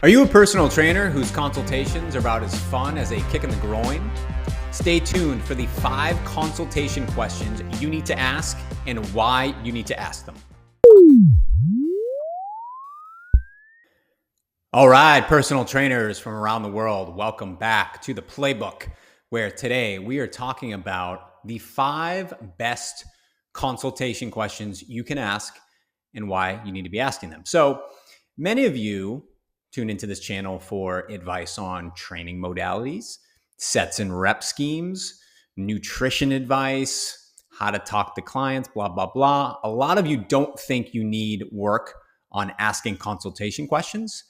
Are you a personal trainer whose consultations are about as fun as a kick in the groin? Stay tuned for the 5 consultation questions you need to ask and why you need to ask them. All right, personal trainers from around the world, welcome back to the playbook, where today we are talking about the 5 best consultation questions you can ask and why you need to be asking them. So many of you tune into this channel for advice on training modalities, sets and rep schemes, nutrition advice, how to talk to clients, blah, blah, blah. A lot of you don't think you need work on asking consultation questions.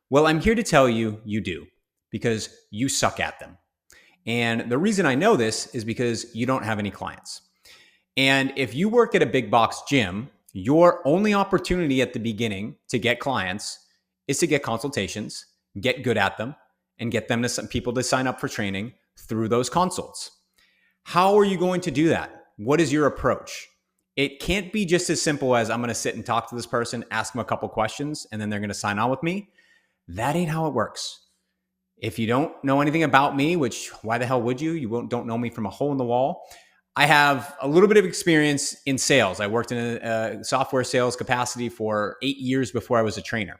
Well, I'm here to tell you you do, because you suck at them. And the reason I know this is because you don't have any clients. And if you work at a big box gym, your only opportunity at the beginning to get clients is to get consultations, get good at them, and get them to some people to sign up for training through those consults. How are you going to do that? What is your approach? It can't be just as simple as I'm going to sit and talk to this person, ask them a couple questions, and then they're going to sign on with me. That ain't how it works. If you don't know anything about me, which why the hell would you? You don't know me from a hole in the wall. I have a little bit of experience in sales. I worked in a software sales capacity for 8 years before I was a trainer.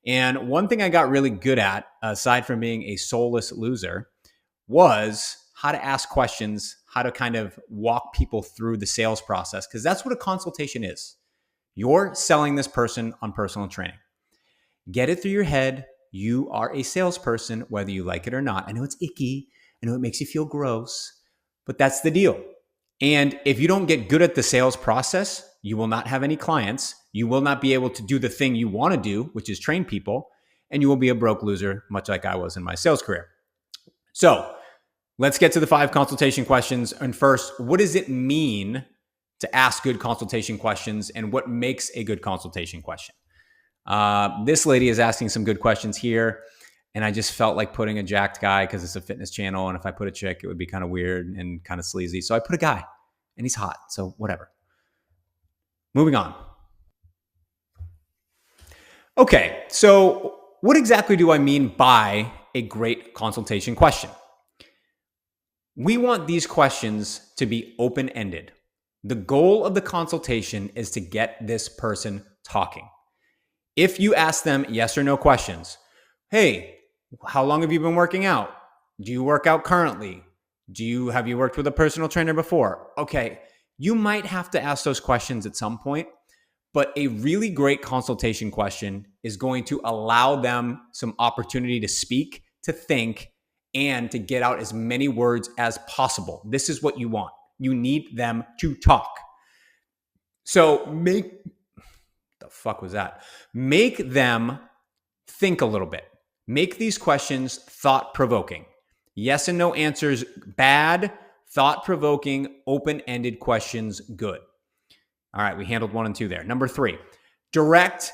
And one thing I got really good at, aside from being a soulless loser, was how to ask questions, how to kind of walk people through the sales process, because that's what a consultation is. You're selling this person on personal training. Get it through your head. You are a salesperson, whether you like it or not. I know it's icky. I know it makes you feel gross, but that's the deal. And if you don't get good at the sales process, you will not have any clients. You will not be able to do the thing you want to do, which is train people, and you will be a broke loser, much like I was in my sales career. So let's get to the 5 consultation questions. And first, what does it mean to ask good consultation questions, and what makes a good consultation question? This lady is asking some good questions here, and I just felt like putting a jacked guy because it's a fitness channel, and if I put a chick, it would be kind of weird and kind of sleazy. So I put a guy, and he's hot, so whatever. Moving on. Okay, so what exactly do I mean by a great consultation question? We want these questions to be open-ended. The goal of the consultation is to get this person talking. If you ask them yes or no questions, hey, how long have you been working out? Do you work out currently? Have you worked with a personal trainer before? Okay, you might have to ask those questions at some point, but a really great consultation question is going to allow them some opportunity to speak, to think, and to get out as many words as possible. This is what you want. You need them to talk. So the fuck was that? Make them think a little bit. Make these questions thought-provoking. Yes and no answers, bad. Thought-provoking, open-ended questions, good. All right, we handled 1 and 2 there. Number 3, direct,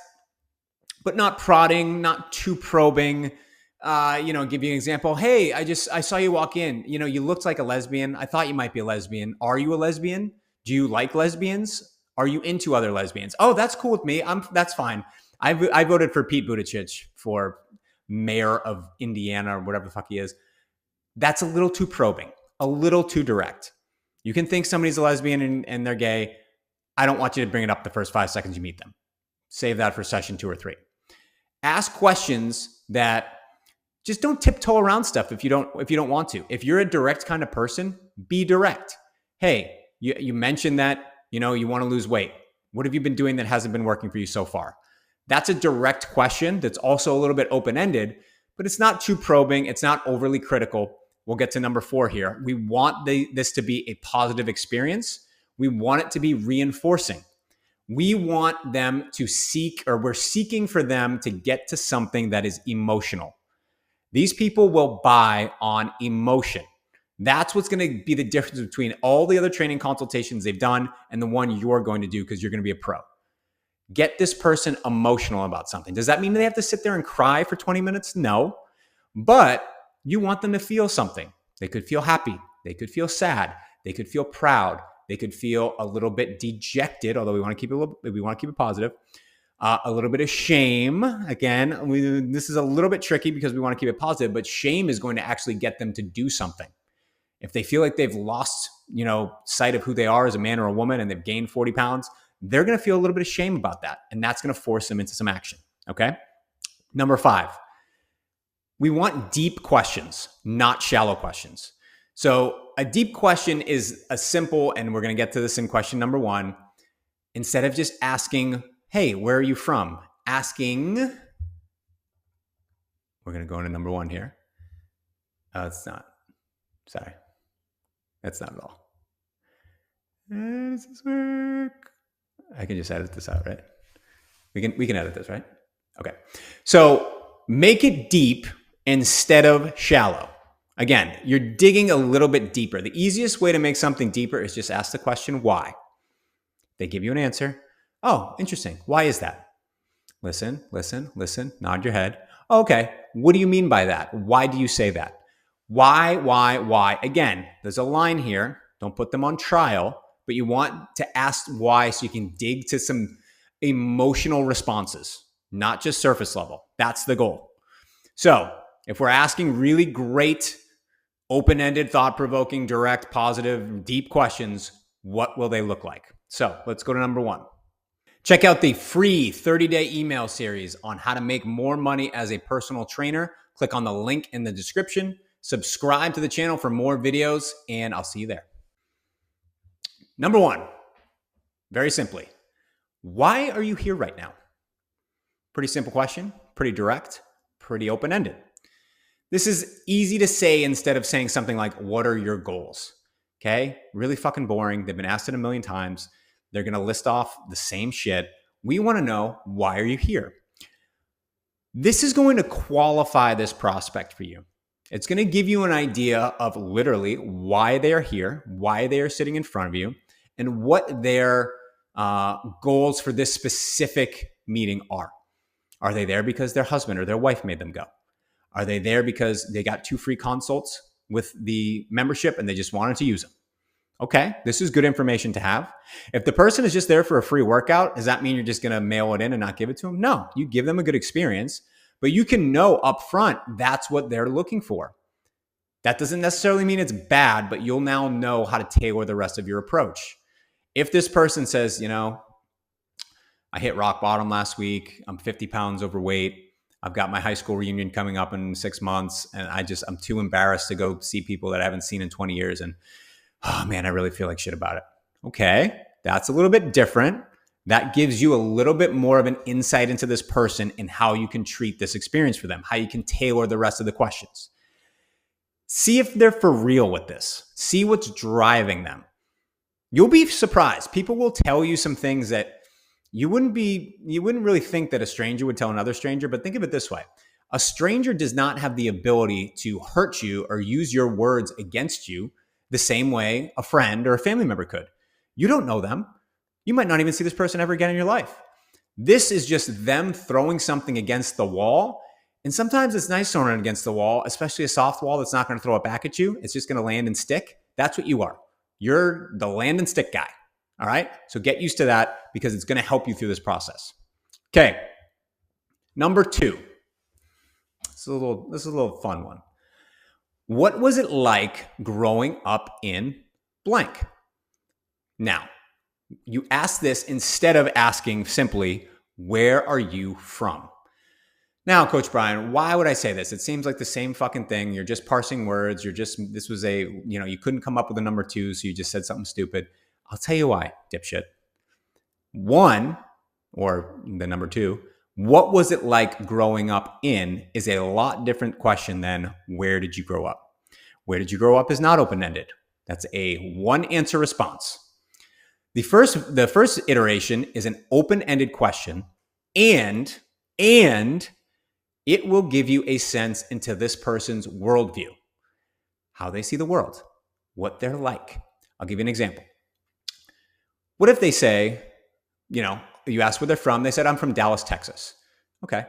but not prodding, not too probing. Give you an example. Hey, I saw you walk in. You looked like a lesbian. I thought you might be a lesbian. Are you a lesbian? Do you like lesbians? Are you into other lesbians? Oh, that's cool with me. That's fine. I voted for Pete Buttigieg for mayor of Indiana or whatever the fuck he is. That's a little too probing, a little too direct. You can think somebody's a lesbian and they're gay. I don't want you to bring it up the first 5 seconds you meet them. Save that for session 2 or 3. Ask questions that just don't tiptoe around stuff if you don't want to. If you're a direct kind of person, be direct. Hey, you mentioned that you want to lose weight. What have you been doing that hasn't been working for you so far? That's a direct question that's also a little bit open-ended, but it's not too probing. It's not overly critical. We'll get to number 4 here. We want this to be a positive experience. We want it to be reinforcing. We want them to we're seeking for them to get to something that is emotional. These people will buy on emotion. That's what's going to be the difference between all the other training consultations they've done and the one you're going to do, because you're going to be a pro. Get this person emotional about something. Does that mean they have to sit there and cry for 20 minutes? No. But you want them to feel something. They could feel happy. They could feel sad. They could feel proud. They could feel a little bit dejected, although we want to keep it positive. A little bit of shame. Again, this is a little bit tricky because we want to keep it positive, but shame is going to actually get them to do something. If they feel like they've lost, sight of who they are as a man or a woman and they've gained 40 pounds, they're going to feel a little bit of shame about that. And that's going to force them into some action. Okay. Number 5, we want deep questions, not shallow questions. So a deep question is a simple, and we're going to get to this in question number 1. Instead of just asking, hey, where are you from? Asking, we're going to go into number 1 here. It's not. Sorry. That's not at all. Does this work? I can just edit this out, right? We can edit this, right? Okay. So make it deep instead of shallow. Again, you're digging a little bit deeper. The easiest way to make something deeper is just ask the question, why? They give you an answer. Oh, interesting. Why is that? Listen, nod your head. Okay. What do you mean by that? Why do you say that? Why? Again, there's a line here. Don't put them on trial, but you want to ask why so you can dig to some emotional responses, not just surface level. That's the goal. So if we're asking really great, open-ended, thought-provoking, direct, positive, deep questions, what will they look like? So let's go to number 1. Check out the free 30-day email series on how to make more money as a personal trainer. Click on the link in the description. Subscribe to the channel for more videos, and I'll see you there. Number 1, very simply, why are you here right now? Pretty simple question, pretty direct, pretty open-ended. This is easy to say instead of saying something like, what are your goals? Okay, really fucking boring. They've been asked it a million times. They're going to list off the same shit. We want to know, why are you here? This is going to qualify this prospect for you. It's going to give you an idea of literally why they are here, why they are sitting in front of you, and what their goals for this specific meeting are. Are they there because their husband or their wife made them go? Are they there because they got 2 free consults with the membership and they just wanted to use them? Okay, this is good information to have. If the person is just there for a free workout, does that mean you're just going to mail it in and not give it to them? No, you give them a good experience, but you can know up front that's what they're looking for. That doesn't necessarily mean it's bad, but you'll now know how to tailor the rest of your approach. If this person says, I hit rock bottom last week, I'm 50 pounds overweight, I've got my high school reunion coming up in 6 months, and I'm too embarrassed to go see people that I haven't seen in 20 years, and oh man, I really feel like shit about it. Okay, that's a little bit different. That gives you a little bit more of an insight into this person and how you can treat this experience for them, how you can tailor the rest of the questions. See if they're for real with this. See what's driving them. You'll be surprised. People will tell you some things that you wouldn't really think that a stranger would tell another stranger, but think of it this way. A stranger does not have the ability to hurt you or use your words against you the same way a friend or a family member could. You don't know them. You might not even see this person ever again in your life. This is just them throwing something against the wall. And sometimes it's nice throwing it against the wall, especially a soft wall that's not going to throw it back at you. It's just going to land and stick. That's what you are. You're the land and stick guy. All right. So get used to that because it's going to help you through this process. Okay. Number 2. This is a little fun one. What was it like growing up in blank? Now, you ask this instead of asking simply, where are you from? Now, Coach Brian, why would I say this? It seems like the same fucking thing. You're just parsing words. This was you couldn't come up with a number 2, so you just said something stupid. I'll tell you why, dipshit. 1, or the number 2, what was it like growing up in is a lot different question than where did you grow up? Where did you grow up is not open-ended. That's a 1-answer response. The first iteration is an open-ended question, and it will give you a sense into this person's worldview, how they see the world, what they're like. I'll give you an example. What if they say, you ask where they're from. They said, I'm from Dallas, Texas. Okay.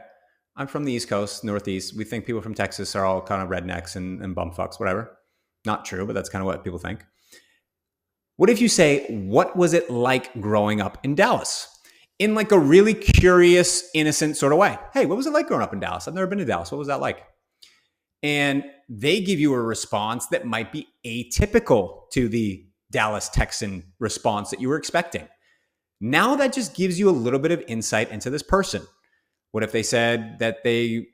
I'm from the East Coast, Northeast. We think people from Texas are all kind of rednecks and bumfucks, whatever. Not true, but that's kind of what people think. What if you say, what was it like growing up in Dallas? in like a really curious, innocent sort of way. Hey, what was it like growing up in Dallas? I've never been to Dallas. What was that like? And they give you a response that might be atypical to the Dallas Texan response that you were expecting. Now that just gives you a little bit of insight into this person. What if they said that they,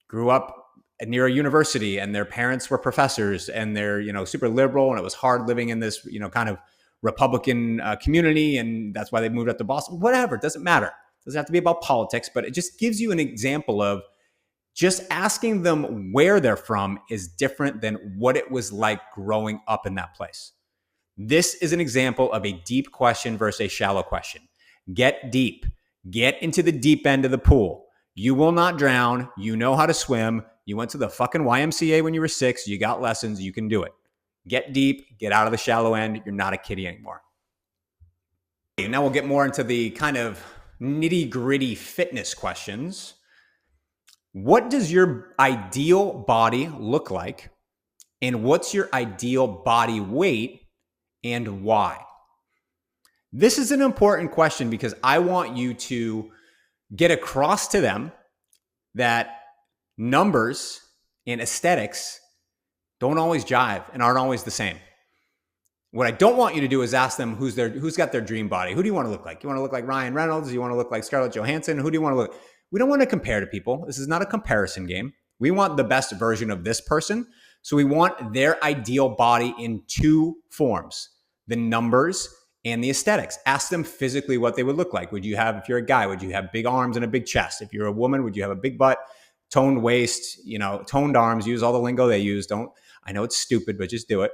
grew up near a university and their parents were professors and they're, super liberal and it was hard living in this, kind of Republican community and that's why they moved up to Boston? Whatever, it doesn't matter. It doesn't have to be about politics, but it just gives you an example of just asking them where they're from is different than what it was like growing up in that place. This is an example of a deep question versus a shallow question. Get deep. Get into the deep end of the pool. You will not drown. You know how to swim. You went to the fucking YMCA when you were 6. You got lessons. You can do it. Get deep. Get out of the shallow end. You're not a kiddie anymore. Now we'll get more into the kind of nitty-gritty fitness questions. What does your ideal body look like? And what's your ideal body weight and why? This is an important question because I want you to get across to them that numbers and aesthetics don't always jive and aren't always the same. What I don't want you to do is ask them who's got their dream body. Who do you want to look like? You want to look like Ryan Reynolds? You want to look like Scarlett Johansson? Who do you want to look? We don't want to compare to people. This is not a comparison game. We want the best version of this person. So we want their ideal body in 2 forms, the numbers and the aesthetics. Ask them physically what they would look like. Would you have, if you're a guy, would you have big arms and a big chest? If you're a woman, would you have a big butt, toned waist, toned arms? Use all the lingo they use. I know it's stupid, but just do it.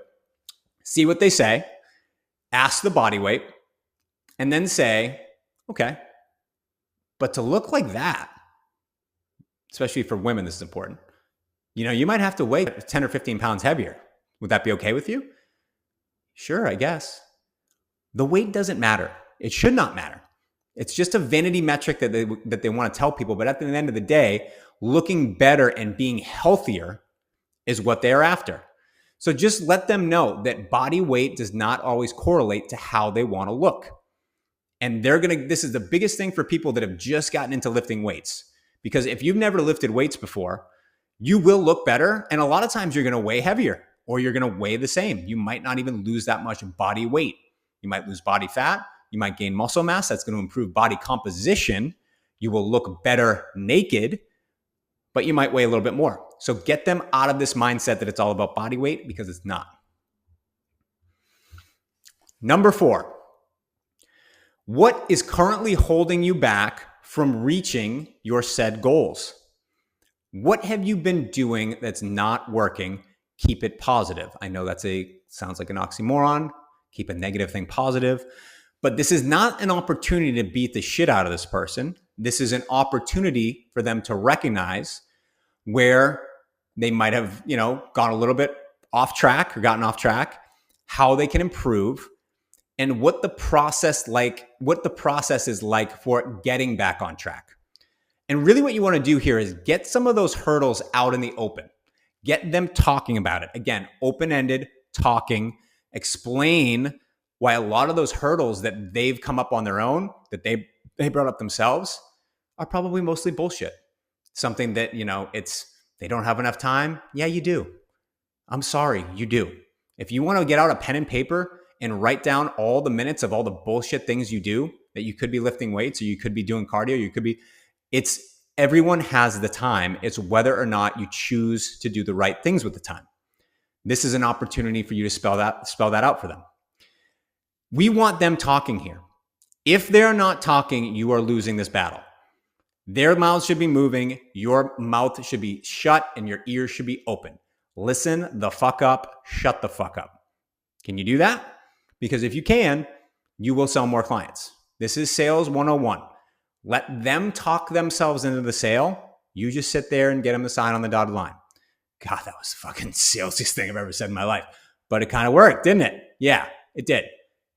See what they say. Ask the body weight and then say, okay, but to look like that, especially for women, this is important. You might have to weigh 10 or 15 pounds heavier. Would that be okay with you? Sure, I guess. The weight doesn't matter. It should not matter. It's just a vanity metric that they want to tell people. But at the end of the day, looking better and being healthier is what they're after. So just let them know that body weight does not always correlate to how they want to look. And this is the biggest thing for people that have just gotten into lifting weights. Because if you've never lifted weights before, you will look better. And a lot of times you're going to weigh heavier or you're going to weigh the same. You might not even lose that much body weight. You might lose body fat. You might gain muscle mass. That's going to improve body composition. You will look better naked, but you might weigh a little bit more. So get them out of this mindset that it's all about body weight, because it's not. Number 4, what is currently holding you back from reaching your said goals? What have you been doing that's not working? Keep it positive. I know sounds like an oxymoron. Keep a negative thing positive. But this is not an opportunity to beat the shit out of this person. This is an opportunity for them to recognize where they might have, gone a little bit off track or gotten off track, how they can improve, and what the process is like for getting back on track. And really what you want to do here is get some of those hurdles out in the open. Get them talking about it. Again, open-ended, talking, explain why a lot of those hurdles that they've come up on their own, that they brought up themselves, are probably mostly bullshit. Something that, they don't have enough time. Yeah, you do. I'm sorry, you do. If you want to get out a pen and paper and write down all the minutes of all the bullshit things you do, that you could be lifting weights or you could be doing cardio, everyone has the time. It's whether or not you choose to do the right things with the time. This is an opportunity for you to spell that out for them. We want them talking here. If they're not talking, you are losing this battle. Their mouths should be moving, your mouth should be shut, and your ears should be open. Listen the fuck up, shut the fuck up. Can you do that? Because if you can, you will sell more clients. This is sales 101. Let them talk themselves into the sale. You just sit there and get them to sign on the dotted line. God, that was the fucking salesiest thing I've ever said in my life. But it kind of worked, didn't it? Yeah, it did.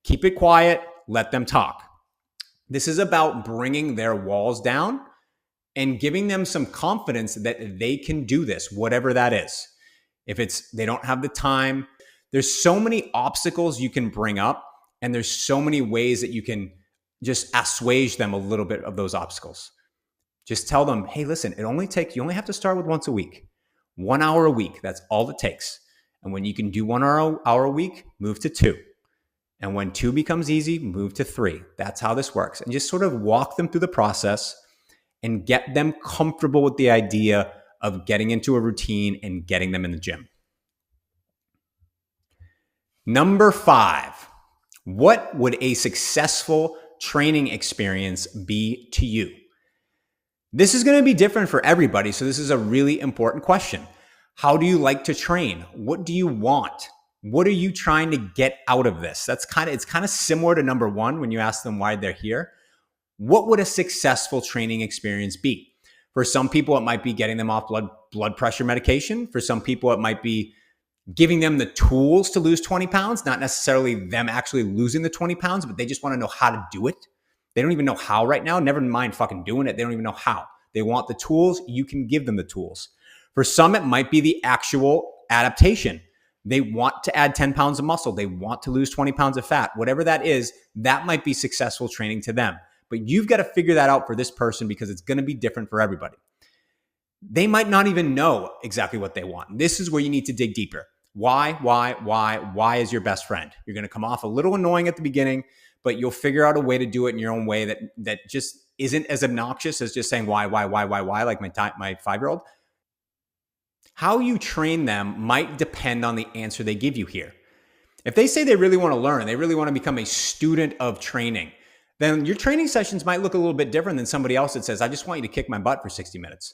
Keep it quiet. Let them talk. This is about bringing their walls down and giving them some confidence that they can do this, whatever that is. If it's they don't have the time, there's so many obstacles you can bring up, and there's so many ways that you can just assuage them a little bit of those obstacles. Just tell them, hey, listen, you only have to start with once a week, 1 hour a week. That's all it takes. And when you can do 1 hour a week, move to 2. And when 2 becomes easy, move to 3. That's how this works. And just sort of walk them through the process and get them comfortable with the idea of getting into a routine and getting them in the gym. Number 5, what would a successful training experience be to you? This is going to be different for everybody, so this is a really important question. How do you like to train? What do you want? What are you trying to get out of this? It's kind of similar to number 1 when you ask them why they're here. What would a successful training experience be? For some people, it might be getting them off blood pressure medication. For some people, it might be giving them the tools to lose 20 pounds, not necessarily them actually losing the 20 pounds, but they just want to know how to do it. They don't even know how right now. Never mind fucking doing it. They don't even know how. They want the tools. You can give them the tools. For some, it might be the actual adaptation. They want to add 10 pounds of muscle. They want to lose 20 pounds of fat. Whatever that is, that might be successful training to them. But you've got to figure that out for this person because it's going to be different for everybody. They might not even know exactly what they want. This is where you need to dig deeper. Why is your best friend? You're going to come off a little annoying at the beginning, but you'll figure out a way to do it in your own way that just isn't as obnoxious as just saying why, like my 5-year-old. How you train them might depend on the answer they give you here. If they say they really want to learn, they really want to become a student of training, then your training sessions might look a little bit different than somebody else that says, I just want you to kick my butt for 60 minutes.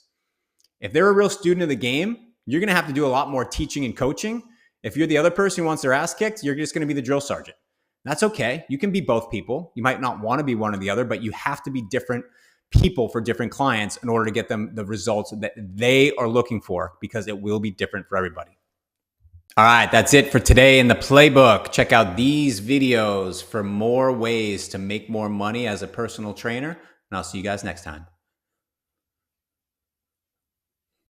If they're a real student of the game, you're going to have to do a lot more teaching and coaching. If you're the other person who wants their ass kicked, you're just going to be the drill sergeant. That's okay. You can be both people. You might not want to be one or the other, but you have to be different people for different clients in order to get them the results that they are looking for, because it will be different for everybody. All right, that's it for today in the playbook. Check out these videos for more ways to make more money as a personal trainer, and I'll see you guys next time.